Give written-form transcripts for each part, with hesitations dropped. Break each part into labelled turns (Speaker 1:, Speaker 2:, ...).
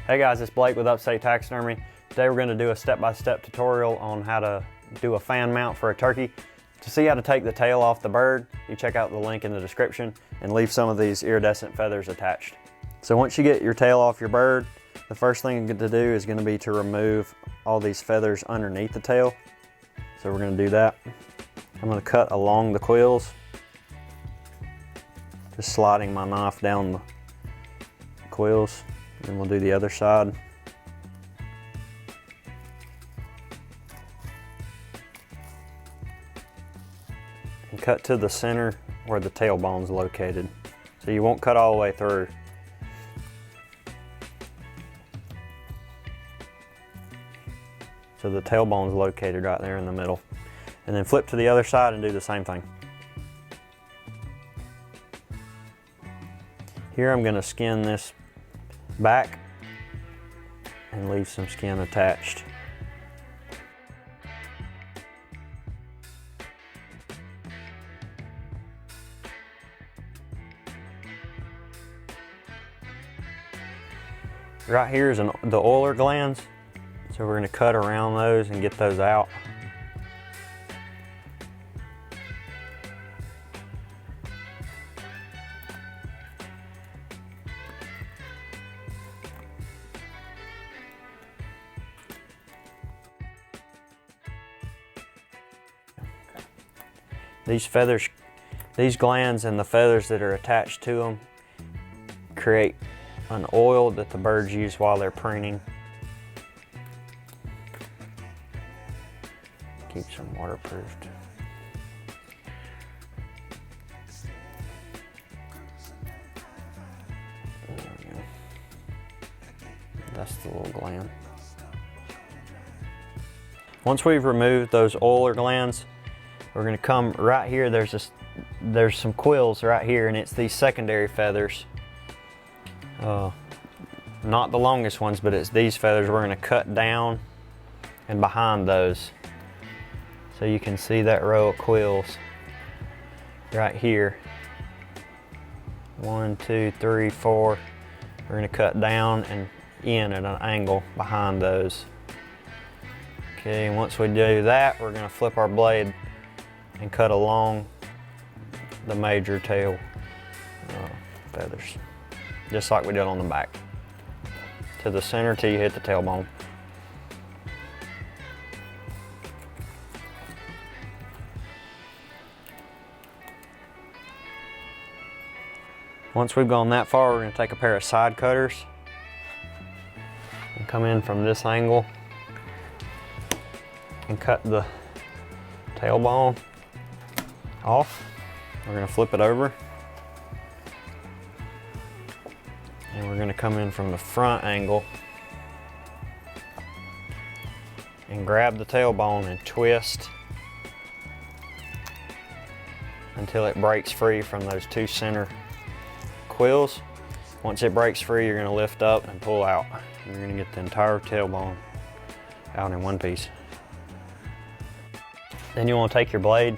Speaker 1: Hey guys, it's Blake with Upstate Taxidermy. Today we're going to do a step-by-step tutorial on how to do a fan mount for a turkey. To see how to take the tail off the bird, you check out the link in the description and leave some of these iridescent feathers attached. So once you get your tail off your bird, the first thing to do is going to be to remove all these feathers underneath the tail. So we're going to do that. I'm going to cut along the quills, just sliding my knife down the quills, and we'll do the other side. And cut to the center where the tailbone is located. So you won't cut all the way through. So the tailbone is located right there in the middle. And then flip to the other side and do the same thing. Here I'm going to skin this back and leave some skin attached. Right here is the oiler glands, so we're going to cut around those and get those out. These feathers, these glands and the feathers that are attached to them create an oil that the birds use while they're preening. Keeps them waterproofed. There we go. That's the little gland. Once we've removed those oiler glands, we're going to come right here. There's some quills right here, and it's these secondary feathers. Not the longest ones, but it's these feathers. We're going to cut down and behind those. So you can see that row of quills right here. 1, 2, 3, 4. We're going to cut down and in at an angle behind those. Okay, once we do that, we're going to flip our blade and cut along the major tail feathers, just like we did on the back, to the center till you hit the tailbone. Once we've gone that far, we're going to take a pair of side cutters and come in from this angle and cut the tailbone off. We're going to flip it over, and we're going to come in from the front angle and grab the tailbone and twist until it breaks free from those two center quills. Once it breaks free, you're going to lift up and pull out. You're going to get the entire tailbone out in one piece. Then you want to take your blade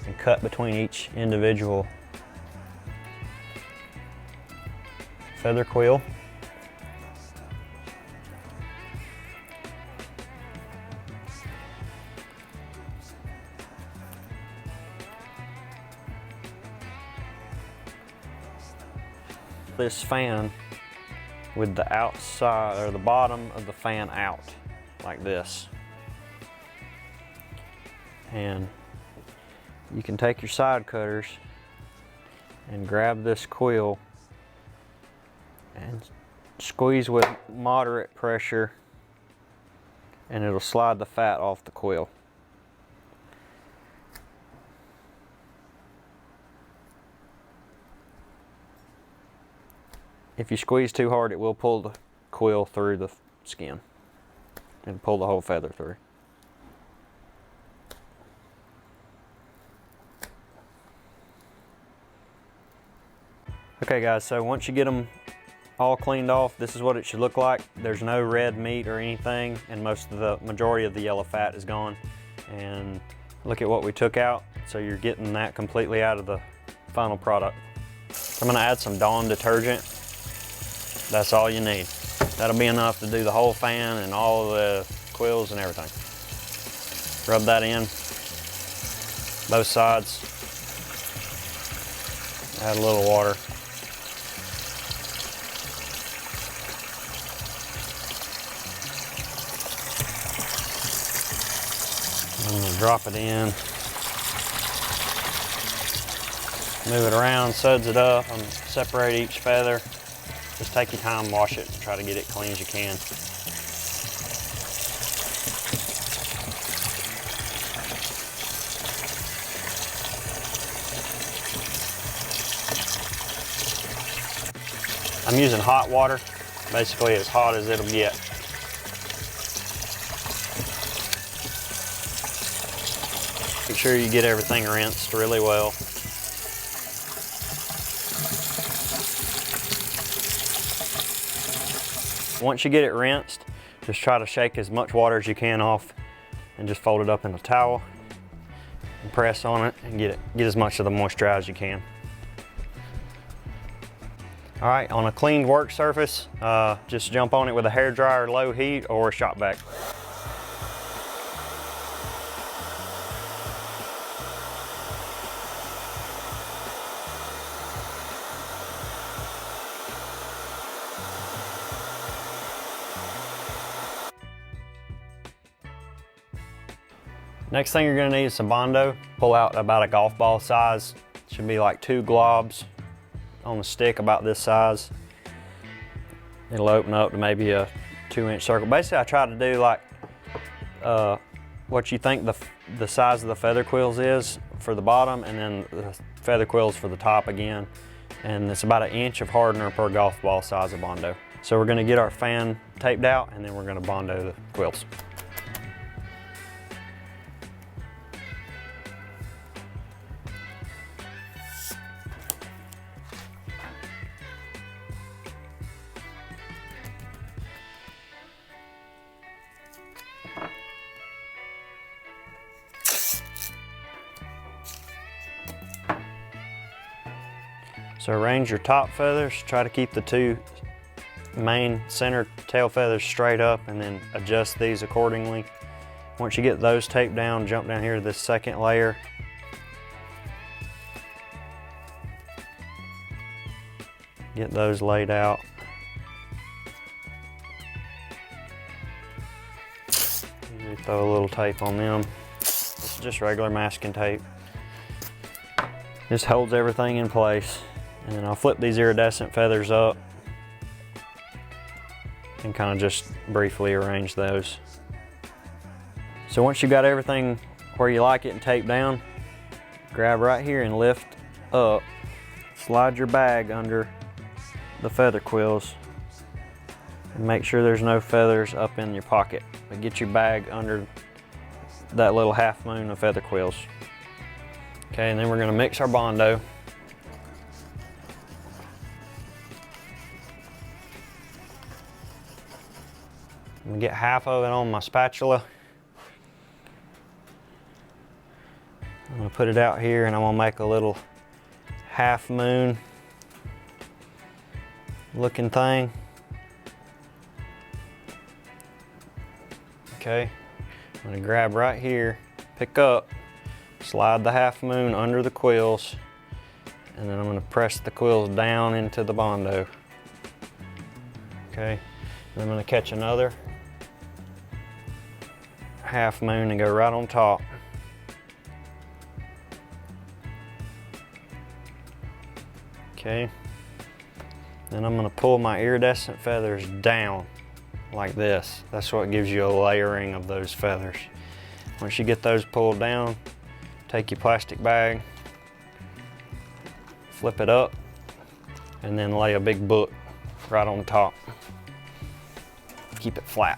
Speaker 1: and cut between each individual feather quill. This fan with the outside or the bottom of the fan out like this. And you can take your side cutters and grab this quill and squeeze with moderate pressure, and it'll slide the fat off the quill. If you squeeze too hard, it will pull the quill through the skin and pull the whole feather through. Okay guys, so once you get them all cleaned off, this is what it should look like. There's no red meat or anything, and majority of the yellow fat is gone. And look at what we took out. So you're getting that completely out of the final product. I'm gonna add some Dawn detergent. That's all you need. That'll be enough to do the whole fan and all the quills and everything. Rub that in, both sides. Add a little water. I'm gonna drop it in. Move it around, suds it up, and separate each feather. Just take your time, wash it, and try to get it clean as you can. I'm using hot water, basically as hot as it'll get. Make sure you get everything rinsed really well. Once you get it rinsed, just try to shake as much water as you can off and just fold it up in a towel and press on it and get as much of the moisture out as you can. All right, on a cleaned work surface, just jump on it with a hairdryer, low heat, or a shop vac. Next thing you're gonna need is some Bondo. Pull out about a golf ball size. Should be like 2 globs on the stick about this size. It'll open up to maybe a 2-inch circle. Basically, I try to do like what you think the size of the feather quills is for the bottom, and then the feather quills for the top again. And it's about 1 inch of hardener per golf ball size of Bondo. So we're gonna get our fan taped out, and then we're gonna Bondo the quills. So arrange your top feathers, try to keep the 2 main center tail feathers straight up, and then adjust these accordingly. Once you get those taped down, jump down here to this second layer. Get those laid out. Usually throw a little tape on them. This is just regular masking tape. Just holds everything in place. And then I'll flip these iridescent feathers up and kind of just briefly arrange those. So once you've got everything where you like it and taped down, grab right here and lift up. Slide your bag under the feather quills and make sure there's no feathers up in your pocket. But get your bag under that little half moon of feather quills. Okay, and then we're gonna mix our Bondo. I'm gonna get half of it on my spatula. I'm gonna put it out here, and I'm gonna make a little half moon looking thing. Okay, I'm gonna grab right here, pick up, slide the half moon under the quills, and then I'm gonna press the quills down into the Bondo. Okay, and I'm gonna catch another half moon and go right on top. Okay, then I'm gonna pull my iridescent feathers down like this. That's what gives you a layering of those feathers. Once you get those pulled down, take your plastic bag, flip it up, and then lay a big book right on top. Keep it flat.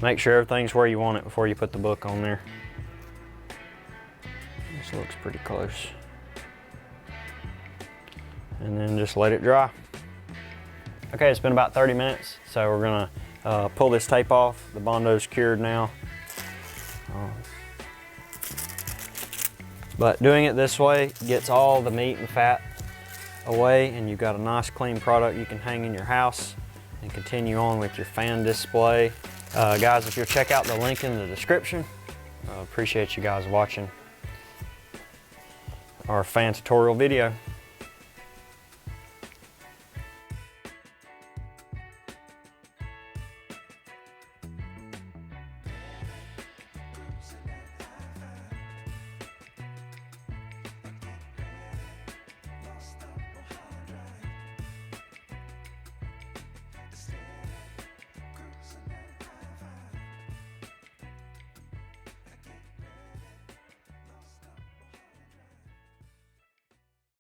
Speaker 1: Make sure everything's where you want it before you put the book on there. This looks pretty close. And then just let it dry. Okay, it's been about 30 minutes, so we're gonna pull this tape off. The Bondo's cured now. But doing it this way gets all the meat and fat away, and you've got a nice clean product you can hang in your house and continue on with your fan display. Guys, if you'll check out the link in the description, I appreciate you guys watching our fan tutorial video.